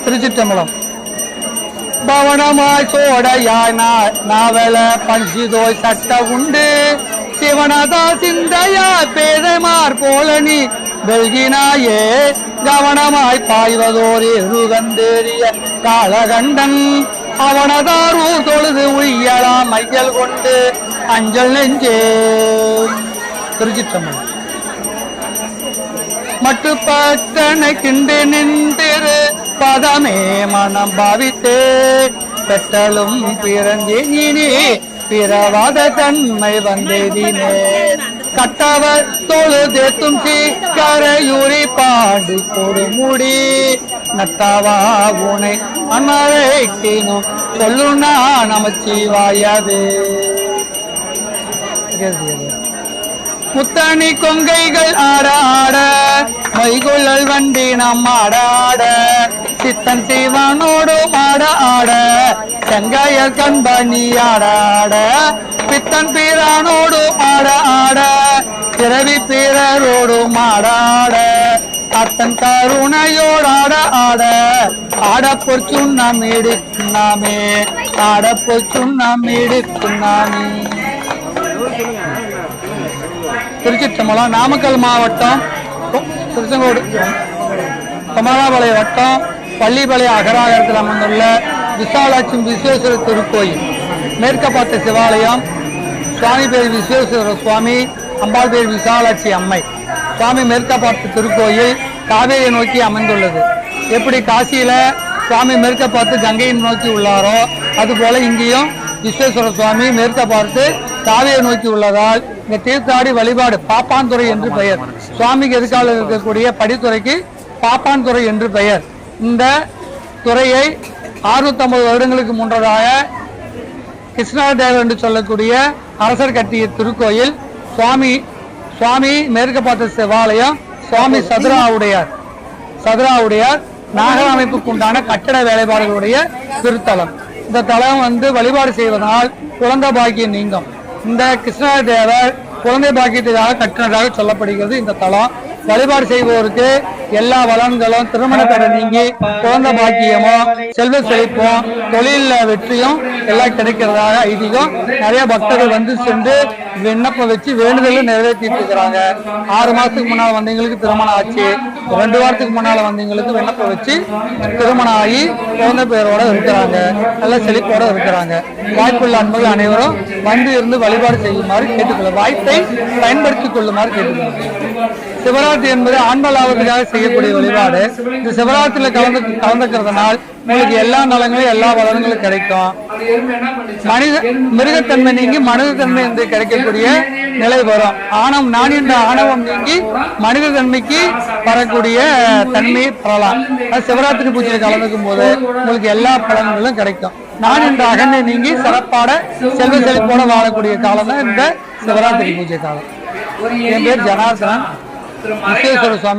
திருச்சிற்றம்பலம். பவனமாய் சோடையாய் நாவல பஞ்சிதோய் சட்ட உண்டு சிவனதா சிந்தையா பேதைமார் போல நீ வெல்கினாயே கவனமாய் பாய்வதோர் இருகந்தேறிய காலகண்டன் அவனதாரூர் தொழுது உய்யலாம் மையல் கொண்டு அஞ்சல் நெஞ்சே. திருச்சிற்றம்பலம். மட்டுப்பட்டனை கிண்டு நின்றிரு பதமே மனம் பாவித்தே பெற்றலும் பிறந்தினே பிறவாத தன்மை வந்தேதினே கட்டவர் தொழுதேத்தும் கரையூரி பாடி கொடுமுடி நட்டாவா உனை அமரைக்கினும் சொல்லுனா நமச்சிவாயவே. முத்தணி கொங்கைகள் ஆட ஆட மைகுழல் வண்டி நம் ஆடாட சித்தன் சிவனோடு ஆட ஆட செங்காயர் கண்பணி ஆடாட பித்தன் பீரானோடு ஆட ஆட பிறவி பீரரோடு ஆடாட அத்தன் கருணையோடாட ஆட ஆடப்பொச்சுண்ணம் இடிக்குண்ணாமே ஆடப்பொச்சுண்ணம் இடிக்குண்ணாமே. திருச்சிற்றம்பலம். நாமக்கல் மாவட்டம் திருச்செங்கோடு கமலாபாளைய வட்டம் பள்ளிப்பாளைய அகராகரத்தில் அமர்ந்துள்ள விசாலாட்சி விஸ்வேஸ்வர திருக்கோயில். மேற்க பார்த்த சிவாலயம். சுவாமி பேர் விஸ்வேஸ்வர சுவாமி, அம்பாள் பேர் விசாலாட்சி அம்மை. சுவாமி மேற்க பார்த்த திருக்கோயில் காவேரியை நோக்கி அமைந்துள்ளது. எப்படி காசியில சுவாமி மேற்க பார்த்து கங்கையை நோக்கி உள்ளாரோ அதுபோல இங்கேயும் விஸ்வேஸ்வர சுவாமி மேற்க பார்த்து காவியை நோக்கி உள்ளதால் இந்த தீர்த்தாடி வழிபாடு பாப்பான்துறை என்று பெயர். சுவாமிக்கு எதிர்கால இருக்கக்கூடிய படித்துறைக்கு பாப்பான்துறை என்று பெயர். இந்த துறையை 650 வருடங்களுக்கு முன்னதாக கிருஷ்ணதேவர் என்று சொல்லக்கூடிய அரசர் கட்டிய திருக்கோயில். சுவாமி மேற்க பார்த்த சிவாலயம். சுவாமி சதுராவுடையார் நாகர அமைப்புக்கு உண்டான கட்டட வேலைப்பாடுகளுடைய திருத்தலம். இந்த தலம் வழிபாடு செய்வதனால் குழந்தை பாக்கியம் நீங்கும். இந்த கிருஷ்ணதேவர் குழந்தை பாக்கியத்துக்காக கட்டினதாக சொல்லப்படுகிறது. இந்த தலம் வழிபாடு செய்வோருக்கு எல்லா வளங்களும் திருமண தடை நீங்கி குழந்தை பாக்கியமோ செல்வ செழிப்பும் தொழில வெற்றியும் எல்லாம் கிடைக்கிறதாக ஐதீகம். நிறைய பக்தர்கள் சென்று விண்ணப்பம் வச்சு வேண்டுதலும் நிறைவேற்றிட்டு இருக்கிறாங்க. 6 மாசத்துக்கு முன்னால் வந்தவங்களுக்கு திருமணம் ஆச்சு. 2 வாரத்துக்கு முன்னால வந்தவங்களுக்கு விண்ணப்பம் வச்சு திருமணம் ஆகி குழந்தை பேரோட இருக்கிறாங்க. நல்ல செழிப்போட இருக்கிறாங்க. வாய்ப்புள்ள அன்பர்கள் அனைவரும் இருந்து வழிபாடு செய்யுமாறு கேட்டுக்கொள்ள வாய்ப்பை பயன்படுத்திக் கொள்ளுமாறு கேட்டுக்கொள்ள. சிவராத்திரி என்பது ஆண்கள் ஆவதற்காக செய்யக்கூடிய வழிபாடு. இந்த சிவராத்திரியில கலந்துக்கிறதுனால் உங்களுக்கு எல்லா நலங்களும் எல்லா வளங்களும் கிடைக்கும். மிருகத்தன்மை நீங்கி மனிதத்தன்மை என்று கிடைக்கக்கூடிய நிலை வரும். நான் என்ற ஆணவம் நீங்கி மனித தன்மைக்கு வரக்கூடிய தன்மையை பெறலாம். சிவராத்திரி பூஜையில் கலந்துக்கும் போது உங்களுக்கு எல்லா பலன்களும் கிடைக்கும். நான் என்ற அகந்தை நீங்கி சிறப்பாட செல்வ செழிப்போட வாழக்கூடிய காலம் தான் இந்த சிவராத்திரி பூஜை காலம். என் பேர் ஜனார்தனன் விஸ்வேஸ்வர சுவாமி.